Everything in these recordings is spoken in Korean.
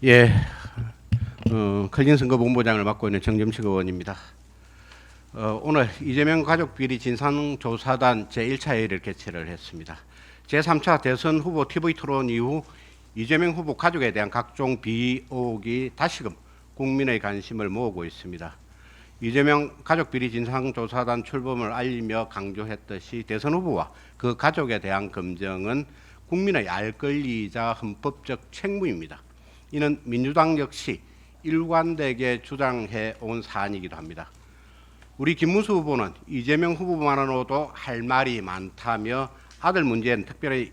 예, 클린선거본부장을 맡고 있는 정점식 의원입니다. 오늘 이재명 가족비리 진상조사단 제1차 회의를 개최를 했습니다. 제3차 대선 후보 TV 토론 이후 이재명 후보 가족에 대한 각종 비리 의혹이 다시금 국민의 관심을 모으고 있습니다. 이재명 가족비리 진상조사단 출범을 알리며 강조했듯이 대선 후보와 그 가족에 대한 검증은 국민의 알 권리이자 헌법적 책무입니다. 이는 민주당 역시 일관되게 주장해 온 사안이기도 합니다. 우리 김문수 후보는 이재명 후보만으로도 할 말이 많다며 아들 문제엔 특별히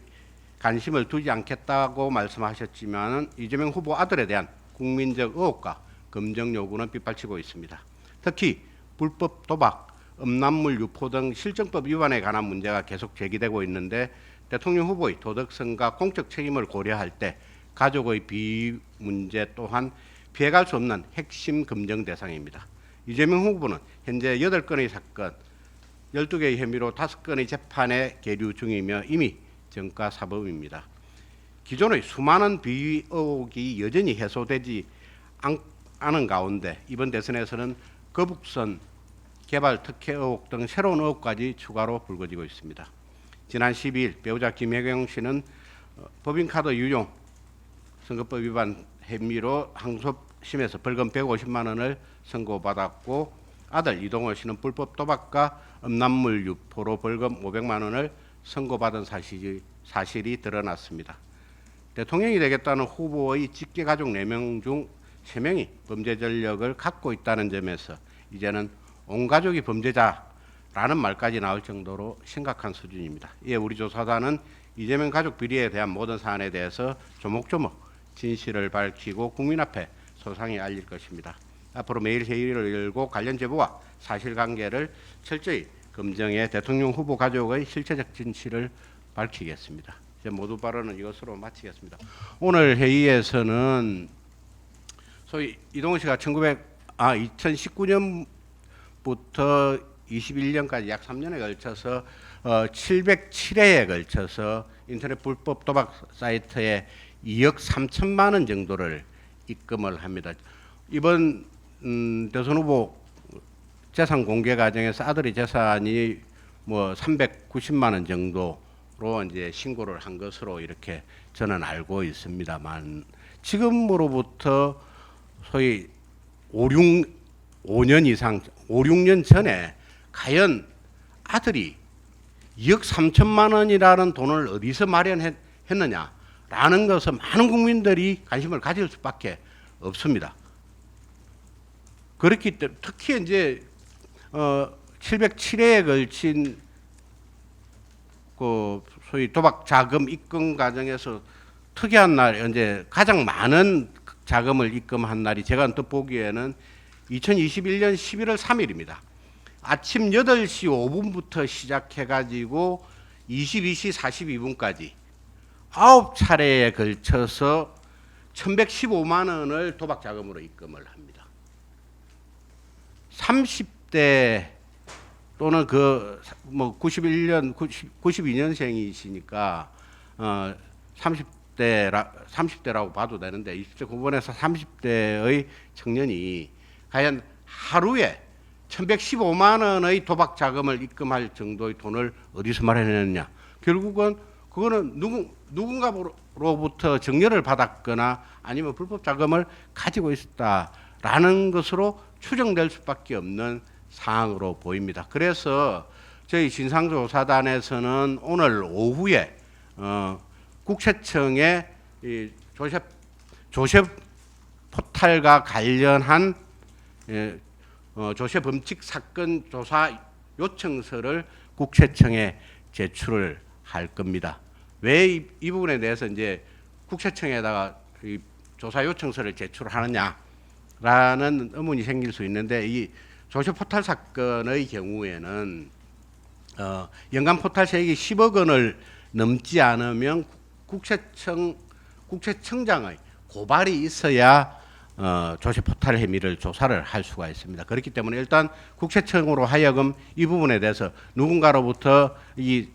관심을 두지 않겠다고 말씀하셨지만 이재명 후보 아들에 대한 국민적 의혹과 검증 요구는 빗발치고 있습니다. 특히 불법 도박, 음란물 유포 등 실정법 위반에 관한 문제가 계속 제기되고 있는데 대통령 후보의 도덕성과 공적 책임을 고려할 때 가족의 비위 문제 또한 피해갈 수 없는 핵심 검증 대상입니다. 이재명 후보는 현재 8건의 사건, 12개의 혐의로 5건의 재판에 계류 중이며 이미 정가 사법입니다. 기존의 수많은 비위 의혹이 여전히 해소되지 않은 가운데 이번 대선에서는 거북선 개발 특혜 의혹 등 새로운 의혹까지 추가로 불거지고 있습니다. 지난 12일 배우자 김혜경 씨는 법인카드 유용 선거법 위반 혐의로 항소심에서 벌금 150만 원을 선고받았고 아들 이동호 씨는 불법 도박과 음란물 유포로 벌금 500만 원을 선고받은 사실이 드러났습니다. 대통령이 되겠다는 후보의 직계 가족 4명 중 3명이 범죄 전력을 갖고 있다는 점에서 이제는 온 가족이 범죄자라는 말까지 나올 정도로 심각한 수준입니다. 이에 우리 조사단은 이재명 가족 비리에 대한 모든 사안에 대해서 조목조목 진실을 밝히고 국민 앞에 소상히 알릴 것입니다. 앞으로 매일 회의를 열고 관련 제보와 사실관계를 철저히 검증해 대통령 후보 가족의 실체적 진실을 밝히겠습니다. 이제 모두 발언은 이것으로 마치겠습니다. 오늘 회의에서는 소위 이동훈 씨가 2019년부터 21년까지 약 3년에 걸쳐서 707회에 걸쳐서 인터넷 불법 도박 사이트에 2억 3천만 원 정도를 입금을 합니다. 이번 대선 후보 재산 공개 과정에서 아들의 재산이 뭐 390만 원 정도로 이제 신고를 한 것으로 이렇게 저는 알고 있습니다만 지금으로부터 소위 5년 이상, 5, 6년 전에 과연 아들이 2억 3천만 원이라는 돈을 어디서 마련했느냐라는 것을 많은 국민들이 관심을 가질 수밖에 없습니다. 그렇기 때문에 특히 이제 707회에 걸친 그 소위 도박 자금 입금 과정에서 특이한 날 이제 가장 많은 자금을 입금한 날이 제가 언뜻 보기에는 2021년 11월 3일입니다. 아침 8시 5분부터 시작해가지고 22시 42분까지 9차례에 걸쳐서 1115만 원을 도박 자금으로 입금을 합니다. 30대 또는 그 뭐 91년 92년생이시니까 30대라고 봐도 되는데 20대 후반에서 30대의 청년이 과연 하루에 1115만 원의 도박 자금을 입금할 정도의 돈을 어디서 마련했느냐. 결국은 그거는 누군가로부터 정려를 받았거나 아니면 불법 자금을 가지고 있었다라는 것으로 추정될 수밖에 없는 사항으로 보입니다. 그래서 저희 진상조사단에서는 오늘 오후에 국세청에 이 조세 포탈과 관련한 조세 범칙 사건 조사 요청서를 국세청에 제출을 할 겁니다. 왜 이 부분에 대해서 이제 국세청에다가 이 조사 요청서를 제출하느냐라는 의문이 생길 수 있는데 이 조세 포탈 사건의 경우에는 연간 포탈 세액이 10억 원을 넘지 않으면 국세청장의 고발이 있어야 조세 포탈 혐의를 조사를 할 수가 있습니다. 그렇기 때문에 일단 국세청으로 하여금 이 부분에 대해서 누군가로부터 이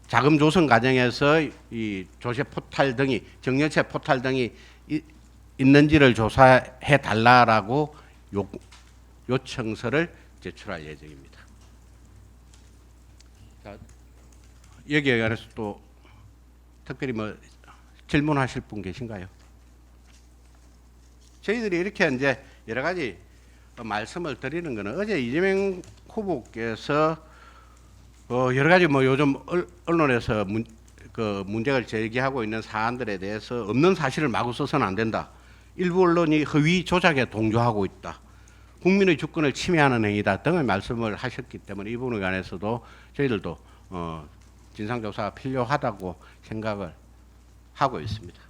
자금 조성 과정에서 이 조세 포탈 등이 정려채 포탈 등이 있는지를 조사해 달라라고 요청서를 제출할 예정입니다. 자, 여기에 관해서 또 특별히 뭐 질문하실 분 계신가요? 저희들이 이렇게 이제 여러 가지 말씀을 드리는 것은 어제 이재명 후보께서 여러 가지 뭐 요즘 언론에서 문제를 제기하고 있는 사안들에 대해서 없는 사실을 마구 써서는 안 된다. 일부 언론이 허위 조작에 동조하고 있다. 국민의 주권을 침해하는 행위다 등의 말씀을 하셨기 때문에 이 부분에 관해서도 저희들도 진상조사가 필요하다고 생각을 하고 있습니다.